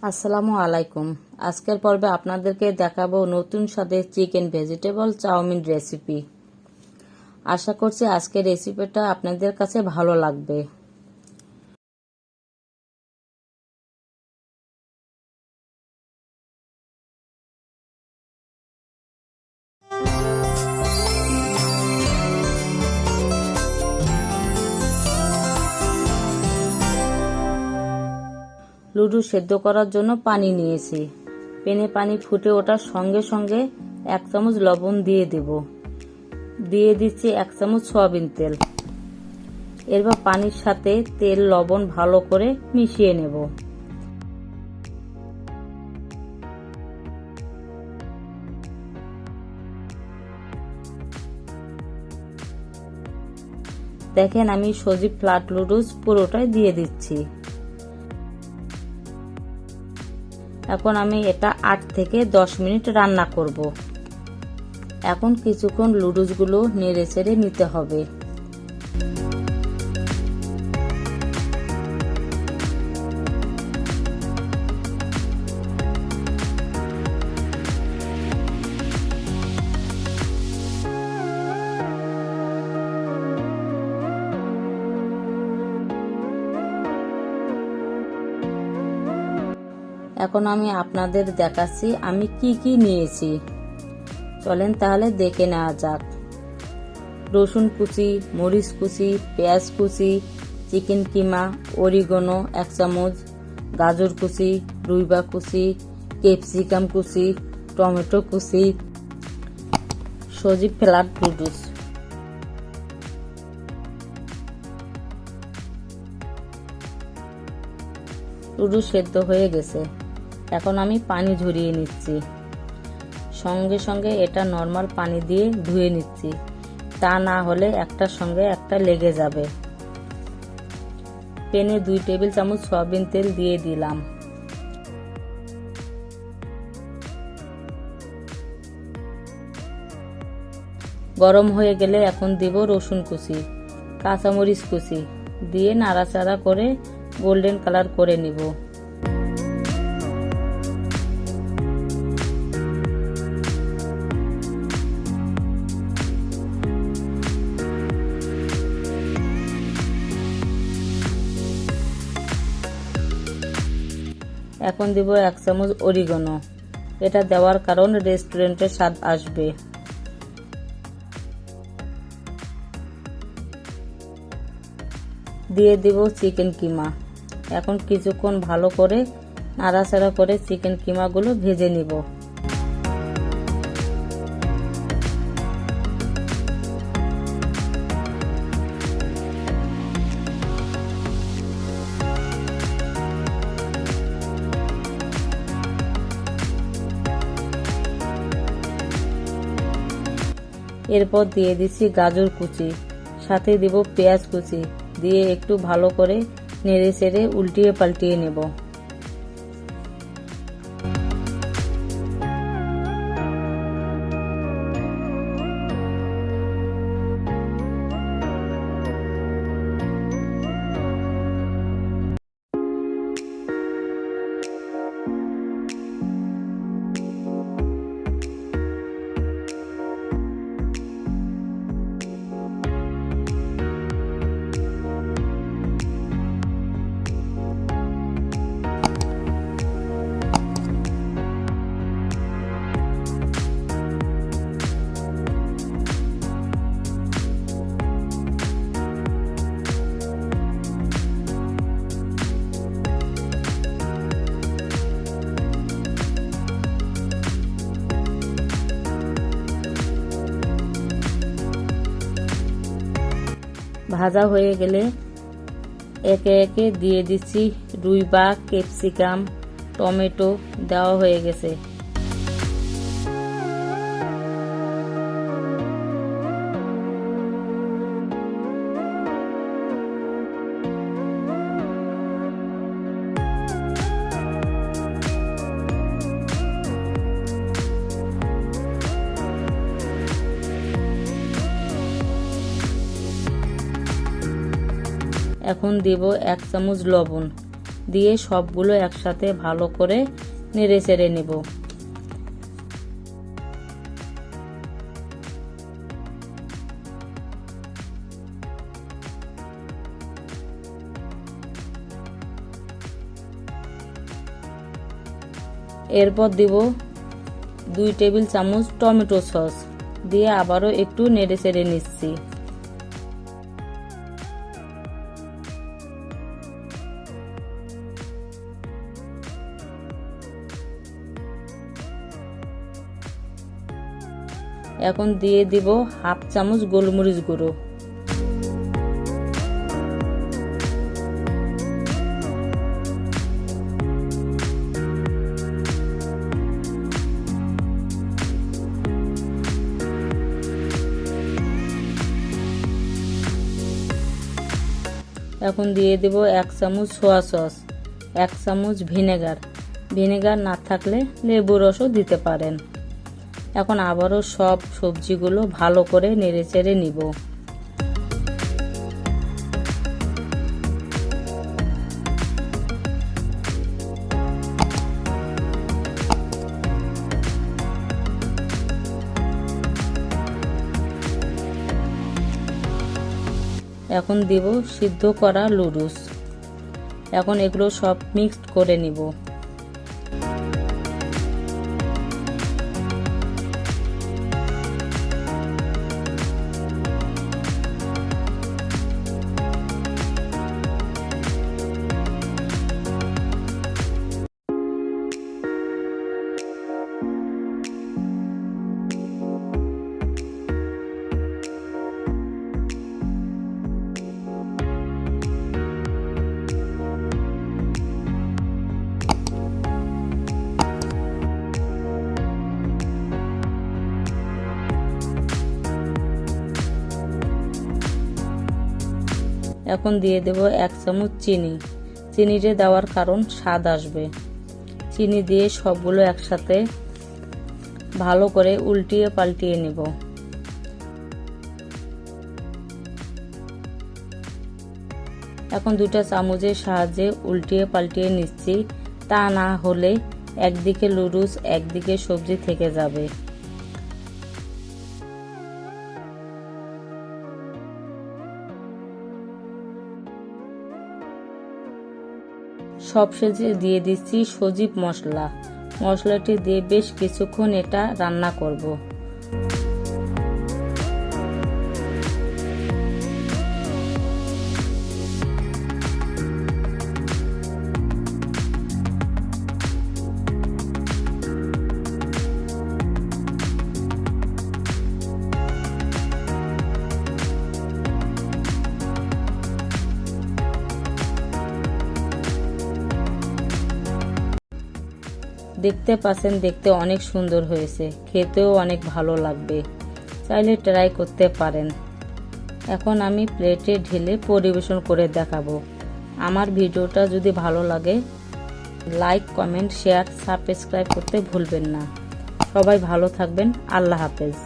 আসসালামু আলাইকুম। আজকের পর্বে আপনাদেরকে দেখাবো নতুন স্বাদের চিকেন ভেজিটেবল চাউমিন রেসিপি। আশা করছি আজকের রেসিপিটা আপনাদের কাছে ভালো লাগবে। লুডু সেদ্ধ করার জন্য পানি নিয়েছি। পেনে পানি ফুটে ওঠার সঙ্গে সঙ্গে 1 চামচ লবণ দিয়ে দেব। দিয়ে দিচ্ছি 1 চামচ সয়াবিন তেল। এরপর পানির সাথে তেল লবণ ভালো করে মিশিয়ে নেব। দেখেন আমি সজি ফ্ল্যাট লুডুস পুরোটাই দিয়ে দিচ্ছি। এখন আমি এটা 8 থেকে 10 মিনিট রান্না করব। এখন কিছুক্ষণ লুডুসগুলো নেড়ে চেড়ে নিতে হবে। এখন আমি আপনাদের দেখাচ্ছি আমি কি কি নিয়েছি। চলেন তাহলে দেখে নেওয়া যাক। রসুন কুচি, মরিচ কুচি, পেঁয়াজ কুচি, চিকেন কিমা, অরিগানো 1 চামচ, গাজর কুচি, রুইবা কুচি, ক্যাপসিকাম কুচি, টমেটো কুচি, সজি ফ্ল্যাট লুডুস। লুডুস সেদ্ধ হয়ে গেছে। এখন আমি পানি ঝরিয়ে নিচ্ছি। সঙ্গে সঙ্গে এটা নর্মাল পানি দিয়ে ধুয়ে নিচ্ছি, তা না হলে একটার সঙ্গে একটা লেগে যাবে। প্যানে 2 টেবিল চামচ সয়াবিন তেল দিয়ে দিলাম। গরম হয়ে গেলে এখন দিব রসুন কুচি, কাঁচামরিচ কুচি দিয়ে নাড়াচাড়া করে গোল্ডেন কালার করে নিব। এখন দিব 1 চামচ অরিগানো। এটা দেওয়ার কারণ রেস্টুরেন্টের স্বাদ আসবে। দিয়ে দিব চিকেন কিমা। এখন কিছুক্ষণ ভালো করে নাড়াচাড়া করে চিকেন কিমাগুলো ভেজে নিব। এরপর দিয়ে দিচ্ছি গাজর কুচি, সাথে দিব পেঁয়াজ কুচি, দিয়ে একটু ভালো করে নেড়ে চেড়ে উল্টিয়ে পাল্টিয়ে নেব। ভাজা হয়ে গেলে একে একে দিয়ে দিচ্ছি রুইবা, ক্যাপসিকাম, টমেটো দেওয়া হয়ে গেছে। এখন দেব 1 চামচ লবণ। দিয়ে সবগুলো একসাথে ভালো করে নেড়ে চেড়ে নেব। এরপর দিব 2 টেবিল চামচ টমেটো সস, দিয়ে আবারও একটু নেড়ে চেড়ে নিচ্ছি। এখন দিয়ে দিব হাফ চামচ গোলমরিচ গুঁড়ো। এখন দিয়ে দেব 1 চামচ সোয়া সস, 1 চামচ ভিনেগার, ভিনেগার না থাকলে লেবু রসও দিতে পারেন। এখন আবারও সব সবজিগুলো ভালো করে নেড়েচেড়ে নিব। এখন দিব সিদ্ধ করা নুডলস। এখন এগুলো সব মিক্সড করে নিব। এখন দিয়ে দেব 1 চামচ চিনি। চিনিটা দেওয়ার কারণ স্বাদ আসবে। চিনি দিয়ে সবগুলো একসাথে ভালো করে উল্টিয়ে পাল্টিয়ে নেব। এখন 2টা চামচের সাহায্যে উল্টিয়ে পাল্টিয়ে নিচ্ছি, তা না হলে একদিকে নুডলস একদিকে সবজি থেকে যাবে। সবশেষে দিয়ে দিচ্ছি সজীব মশলা। মশলাটি দিয়ে বেশ কিছুক্ষণ এটা রান্না করব। দেখতে পাচ্ছেন, দেখতে অনেক সুন্দর হয়েছে, খেতেও অনেক ভালো লাগবে। চাইলে ট্রাই করতে পারেন। এখন আমি প্লেটে ঢেলে পরিবেশন করে দেখাবো। আমার ভিডিওটা যদি ভালো লাগে লাইক, কমেন্ট, শেয়ার, সাবস্ক্রাইব করতে ভুলবেন না। সবাই ভালো থাকবেন। আল্লাহ হাফেজ।